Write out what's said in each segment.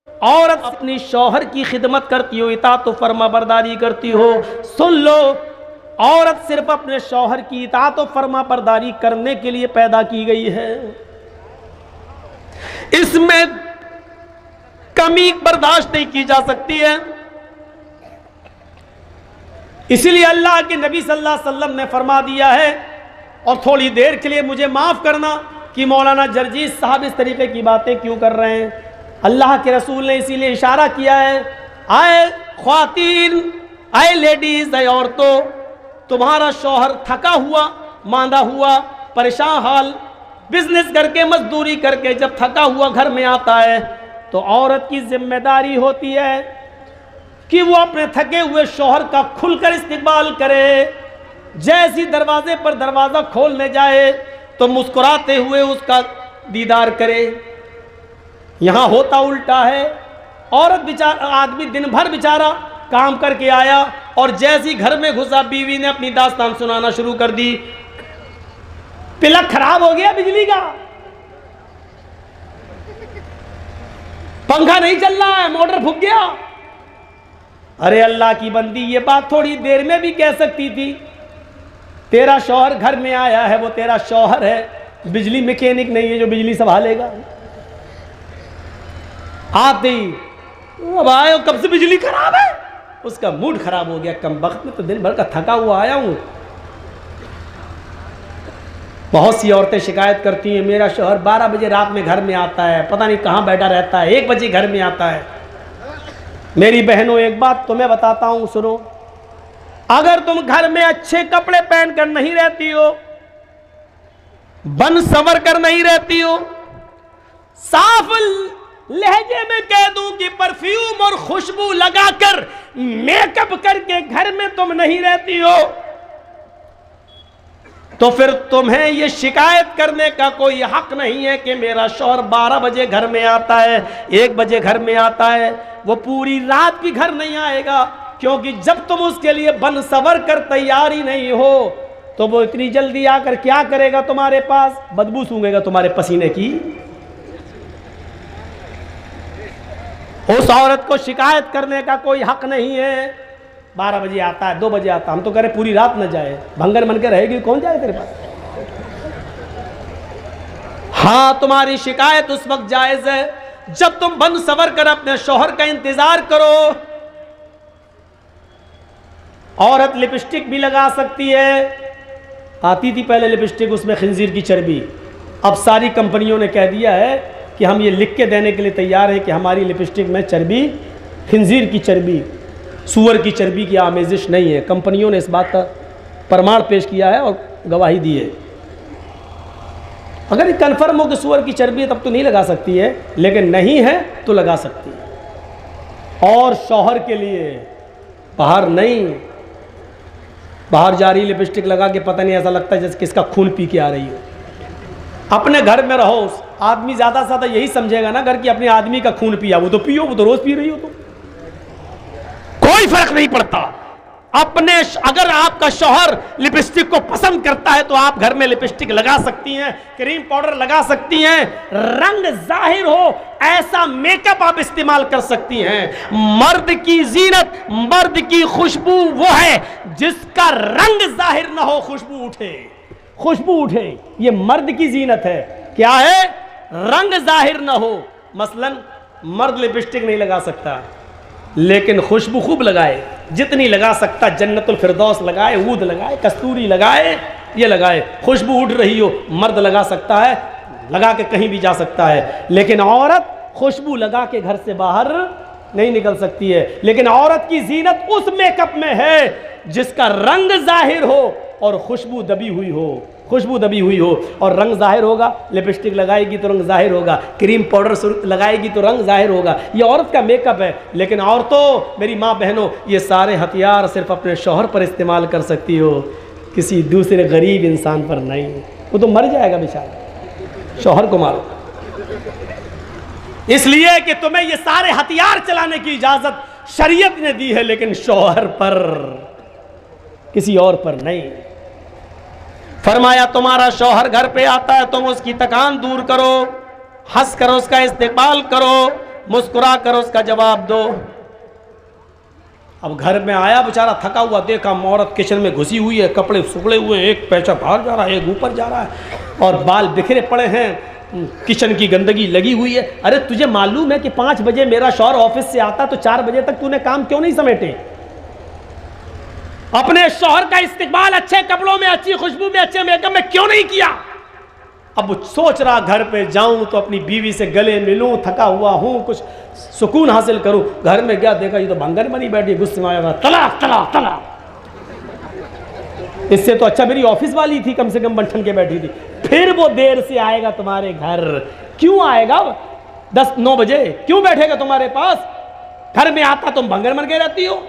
औरत अपनी शौहर की खिदमत करती हो, इताअत व फर्मा बरदारी करती हो। सुन लो, औरत सिर्फ अपने शौहर की इताअत व फर्मा बरदारी करने के लिए पैदा की गई है, इसमें कमी बर्दाश्त नहीं की जा सकती है। इसलिए अल्लाह के नबी सल्लल्लाहु अलैहि वसल्लम ने फरमा दिया है, और थोड़ी देर के लिए मुझे माफ़ करना कि मौलाना जरजीस साहब इस तरीके की बातें क्यों कर रहे हैं। अल्लाह के रसूल ने इसीलिए इशारा किया है, आए ख्वातीन, आए लेडीज़, आए औरतों, तुम्हारा शौहर थका हुआ, मांदा हुआ, परेशान हाल, बिजनेस करके मजदूरी करके जब थका हुआ घर में आता है तो औरत की जिम्मेदारी होती है कि वो अपने थके हुए शौहर का खुलकर इस्तेमाल करे। जैसी दरवाजे पर दरवाज़ा खोलने जाए तो मुस्कुराते हुए उसका दीदार करे। यहाँ होता उल्टा है, औरत बेचारा, आदमी दिन भर बेचारा काम करके आया और जैसी घर में घुसा बीवी ने अपनी दास्तान सुनाना शुरू कर दी। प्लग खराब हो गया बिजली का, पंखा नहीं चल रहा है, मोटर फूक गया। अरे अल्लाह की बंदी, ये बात थोड़ी देर में भी कह सकती थी। तेरा शौहर घर में आया है, वो तेरा शौहर है, बिजली मैकेनिक नहीं है जो बिजली संभालेगा। आते ही अब आए, कब से बिजली खराब है, उसका मूड खराब हो गया। कम वक्त में तो दिन भर का थका हुआ आया हूं। बहुत सी औरतें शिकायत करती हैं, मेरा शौहर 12 बजे रात में घर में आता है, पता नहीं कहाँ बैठा रहता है, 1 बजे घर में आता है। मेरी बहनों, एक बात तुम्हें बताता हूं, सुनो। अगर तुम घर में अच्छे कपड़े पहनकर नहीं रहती हो, बन संवर कर नहीं रहती हो, साफ लहजे में कह दूं कि परफ्यूम और खुशबू लगाकर मेकअप करके घर में तुम नहीं रहती हो, तो फिर तुम्हें यह शिकायत करने का कोई हक नहीं है कि मेरा शौहर 12 बजे घर में आता है, 1 बजे घर में आता है। वो पूरी रात भी घर नहीं आएगा, क्योंकि जब तुम उसके लिए बन सवर कर तैयार ही नहीं हो तो वो इतनी जल्दी आकर क्या करेगा तुम्हारे पास? बदबू सूंघेगा तुम्हारे पसीने की। उस औरत को शिकायत करने का कोई हक नहीं है। 12 बजे आता है, 2 बजे आता, हम तो कह रहे पूरी रात न जाए, भंगर मन के रहेगी, कौन जाए तेरे पास? हाँ, तुम्हारी शिकायत उस वक्त जायज है जब तुम बन सवर कर अपने शौहर का इंतजार करो। औरत लिपस्टिक भी लगा सकती है। आती थी पहले लिपस्टिक, उसमें खिंजीर की चर्बी। अब सारी कंपनियों ने कह दिया है कि हम ये लिख के देने के लिए तैयार हैं कि हमारी लिपस्टिक में चर्बी, खिंजीर की चर्बी, सूअर की चर्बी की आमेजिश नहीं है। कंपनियों ने इस बात का प्रमाण पेश किया है और गवाही दी है। अगर कन्फर्म हो कि सूअर की चर्बी है तब तो नहीं लगा सकती है, लेकिन नहीं है तो लगा सकती है। और शौहर के लिए बाहर नहीं, बाहर जा रही लिपस्टिक लगा के पता नहीं, ऐसा लगता है जैसे किसका खून पी के आ रही हो। अपने घर में रहो, आदमी ज़्यादा से ज़्यादा यही समझेगा ना घर की अपने आदमी का खून पिया, वो तो पियो, वो तो रोज़ पी रही हो, तो कोई फर्क नहीं पड़ता। अपने अगर आपका शौहर लिपस्टिक को पसंद करता है तो आप घर में लिपस्टिक लगा सकती हैं, क्रीम पाउडर लगा सकती हैं, रंग जाहिर हो ऐसा मेकअप आप इस्तेमाल कर सकती हैं। मर्द की जीनत, मर्द की खुशबू वो है जिसका रंग जाहिर ना हो, खुशबू उठे, खुशबू उठे, ये मर्द की जीनत है। क्या है? रंग जाहिर ना हो। मसलन मर्द लिपस्टिक नहीं लगा सकता, लेकिन खुशबू खूब लगाए, जितनी लगा सकता, जन्नतुल फिरदौस लगाए, ऊद लगाए, कस्तूरी लगाए, ये लगाए, खुशबू उड़ रही हो, मर्द लगा सकता है, लगा के कहीं भी जा सकता है। लेकिन औरत खुशबू लगा के घर से बाहर नहीं निकल सकती है। लेकिन औरत की जीनत उस मेकअप में है जिसका रंग जाहिर हो और खुशबू दबी हुई हो, खुशबू दबी हुई हो और रंग जाहिर होगा। लिपस्टिक लगाएगी तो रंग जाहिर होगा, क्रीम पाउडर लगाएगी तो रंग जाहिर होगा। ये औरत का मेकअप है। लेकिन औरतों, मेरी माँ बहनों, ये सारे हथियार सिर्फ अपने शौहर पर इस्तेमाल कर सकती हो, किसी दूसरे गरीब इंसान पर नहीं। वो तो मर जाएगा बेचारा, शौहर को मारो। इसलिए कि तुम्हें ये सारे हथियार चलाने की इजाजत शरीयत ने दी है, लेकिन शौहर पर, किसी और पर नहीं। फरमाया तुम्हारा शौहर घर पे आता है, तुम उसकी थकान दूर करो, हंस कर उसका इस्तेमाल करो, मुस्कुरा कर उसका जवाब दो। अब घर में आया बेचारा थका हुआ, देखा औरत किचन में घुसी हुई है, कपड़े सुखड़े हुए हैं, एक पैसा बाहर जा रहा है, एक ऊपर जा रहा है, और बाल बिखरे पड़े हैं, किचन की गंदगी लगी हुई है। अरे तुझे मालूम है कि 5 बजे मेरा शौहर ऑफिस से आता तो 4 बजे तक तूने काम क्यों नहीं समेटे? अपने शौहर का इस्तेमाल अच्छे कपड़ों में, अच्छी खुशबू में, अच्छे मेकअप में क्यों नहीं किया? अब सोच रहा घर पे जाऊं तो अपनी बीवी से गले मिलूं, थका हुआ हूं, कुछ सुकून हासिल करूं। घर में गया, देखा ये तो भंगन बनी बैठी, गुस्से में आया, तलाक तलाक तलाक। इससे तो अच्छा मेरी ऑफिस वाली थी, कम से कम बंठन के बैठी थी। फिर वो देर से आएगा तुम्हारे घर, क्यों आएगा? 10-9 बजे क्यों बैठेगा तुम्हारे पास? घर में आता तुम भंगन बन के रहती हो,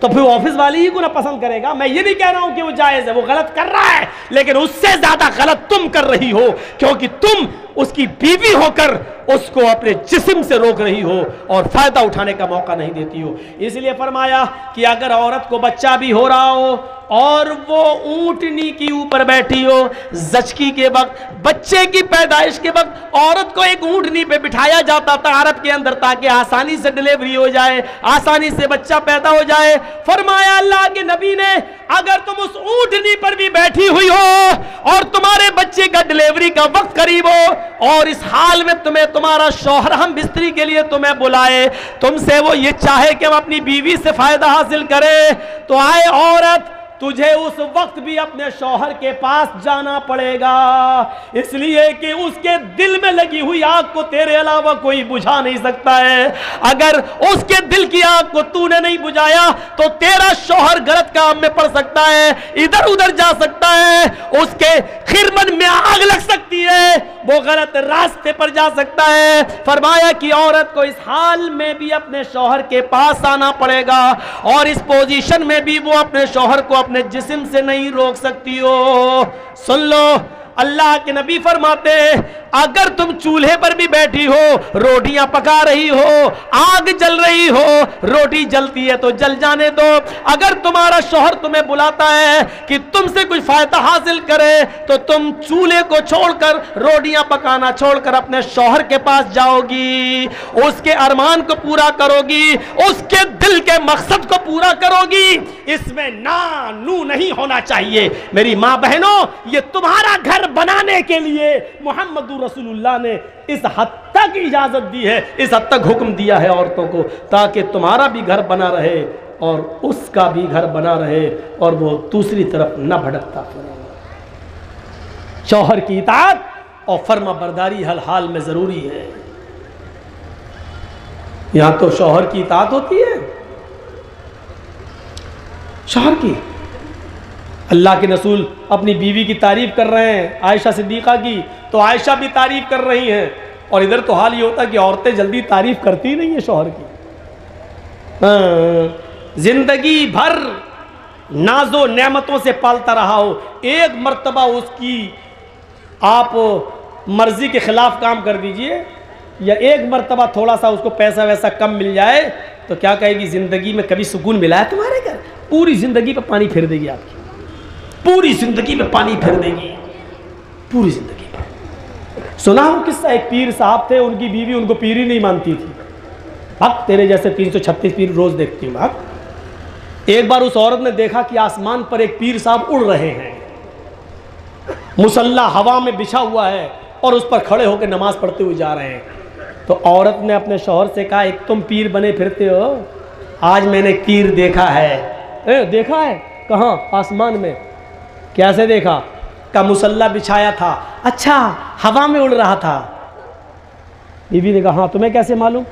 तो फिर ऑफिस वाली ही को ना पसंद करेगा। मैं ये नहीं कह रहा हूं कि वो जायज है, वो गलत कर रहा है, लेकिन उससे ज्यादा गलत तुम कर रही हो, क्योंकि तुम उसकी बीवी होकर उसको अपने जिस्म से रोक रही हो और फायदा उठाने का मौका नहीं देती हो। इसलिए फरमाया कि अगर औरत को बच्चा भी हो रहा हो और वो ऊंटनी की ऊपर बैठी हो, जचकी के वक्त, बच्चे की पैदाइश के वक्त औरत को एक ऊंटनी पे बिठाया जाता था अरब के अंदर, ताकि आसानी से डिलीवरी हो जाए, आसानी से बच्चा पैदा हो जाए। फरमाया अल्लाह के नबी ने, अगर तुम उस ऊंटनी पर भी बैठी हुई हो और तुम्हारे बच्चे का डिलीवरी का वक्त करीब हो और इस हाल में तुम्हारा शौहर हम बिस्तरी के लिए तुम्हें बुलाए, तुमसे वो ये चाहे कि हम अपनी बीवी से फायदा हासिल करें, तो आए औरत, तुझे उस वक्त भी अपने शौहर के पास जाना पड़ेगा, इसलिए कि उसके दिल में लगी हुई आग को तेरे अलावा कोई बुझा नहीं सकता है। अगर उसके दिल की आग को तूने नहीं बुझाया तो तेरा शौहर गलत काम में पड़ सकता है, इधर उधर जा सकता है, उसके खिरमन में आग लग सकती है, वो गलत रास्ते पर जा सकता है। फरमाया कि औरत को इस हाल में भी अपने शौहर के पास आना पड़ेगा और इस पोजीशन में भी वो अपने शौहर को अपने जिस्म से नहीं रोक सकती हो। सुन लो, अल्लाह के नबी फरमाते हैं, अगर तुम चूल्हे पर भी बैठी हो, रोटियां पका रही हो, आग जल रही हो, रोटी जलती है तो जल जाने दो, अगर तुम्हारा शौहर तुम्हें बुलाता है कि तुमसे कुछ फायदा हासिल करे, तो तुम चूल्हे को छोड़कर, रोटियां पकाना छोड़कर अपने शौहर के पास जाओगी, उसके अरमान को पूरा करोगी, उसके दिल के मकसद को पूरा करोगी। इसमें ना नू नहीं होना चाहिए। मेरी मां बहनों, ये तुम्हारा घर बनाने के लिए मोहम्मद रसूलुल्लाह ने इस हद तक इजाजत दी है, इस हद तक हुक्म दिया है औरतों को, ताकि तुम्हारा भी घर बना रहे और उसका भी घर बना रहे और वो दूसरी तरफ न भटकता फिरे। शौहर की इताअत और फर्मा बरदारी हर हाल में जरूरी है। यहां तो शौहर की इताअत होती है, शौहर की। अल्लाह के रसूल अपनी बीवी की तारीफ कर रहे हैं, आयशा सिद्दीक़ा की, तो आयशा भी तारीफ कर रही हैं। और इधर तो हाल ये होता है कि औरतें जल्दी तारीफ करती नहीं है शौहर की। जिंदगी भर नाजो नेमतों से पालता रहा हो, एक मर्तबा उसकी आप मर्जी के खिलाफ काम कर दीजिए, या एक मर्तबा थोड़ा सा उसको पैसा वैसा कम मिल जाए, तो क्या कहेगी, जिंदगी में कभी सुकून मिला है तुम्हारे घर? पूरी जिंदगी पे पानी फेर देगी आपकी, पूरी जिंदगी में पानी फेर देगी, पूरी जिंदगी में। सुना हो किस्सा, एक पीर साहब थे, उनकी बीवी उनको पीर ही नहीं मानती थी। अब तेरे जैसे 336 पीर रोज देखती हूँ। अब एक बार उस औरत ने देखा कि आसमान पर एक पीर साहब उड़ रहे हैं, मुसल्ला हवा में बिछा हुआ है और उस पर खड़े होकर नमाज पढ़ते हुए जा रहे हैं। तो औरत ने अपने शौहर से कहा, एक तुम पीर बने फिरते हो, आज मैंने पीर देखा है। देखा है? कहाँ? आसमान में। कैसे देखा? का मुसल्ला बिछाया था। अच्छा, हवा में उड़ रहा था। बीवी ने कहा, हाँ तुम्हें कैसे मालूम?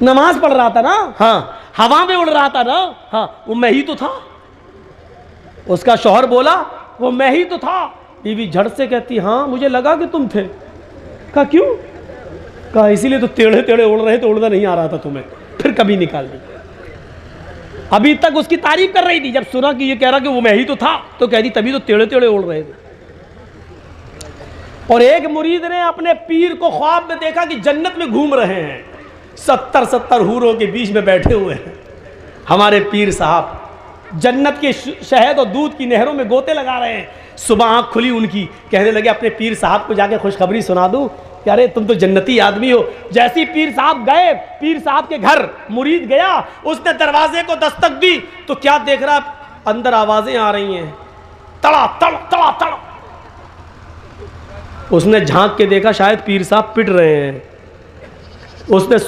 नमाज पढ़ रहा था ना। हाँ, हवा में उड़ रहा था ना। हाँ, वो मैं ही तो था। उसका शौहर बोला, वो मैं ही तो था। बीवी झट से कहती, हाँ मुझे लगा कि तुम थे। कहा क्यों? कहा इसीलिए तो टेढ़े टेढ़े उड़ रहे, तो उड़ना नहीं आ रहा था तुम्हें, फिर कभी निकाल दी। अभी तक उसकी तारीफ कर रही थी, जब सुना कि ये कह रहा कि वो मैं ही तो था, तो कह दी तभी तो टेढ़े टेढ़े उड़ रहे थे। और एक मुरीद ने अपने पीर को ख्वाब में देखा कि जन्नत में घूम रहे हैं, 70 हूरों के बीच में बैठे हुए हैं। हमारे पीर साहब जन्नत के शहद और दूध की नहरों में गोते लगा रहे हैं। सुबह आँख खुली उनकी, कहने लगे अपने पीर साहब को जाके खुशखबरी सुना दूँ। कि अरे तुम तो जन्नती आदमी हो। जैसे ही पीर साहब गए, पीर साहब के घर मुरीद गया, उसने दरवाजे को दस्तक दी तो क्या देख रहा, अंदर आवाजें आ रही हैं, तड़ा तड़ तड़ा तड़। उसने झांक के देखा, शायद पीर साहब पिट रहे हैं। उसने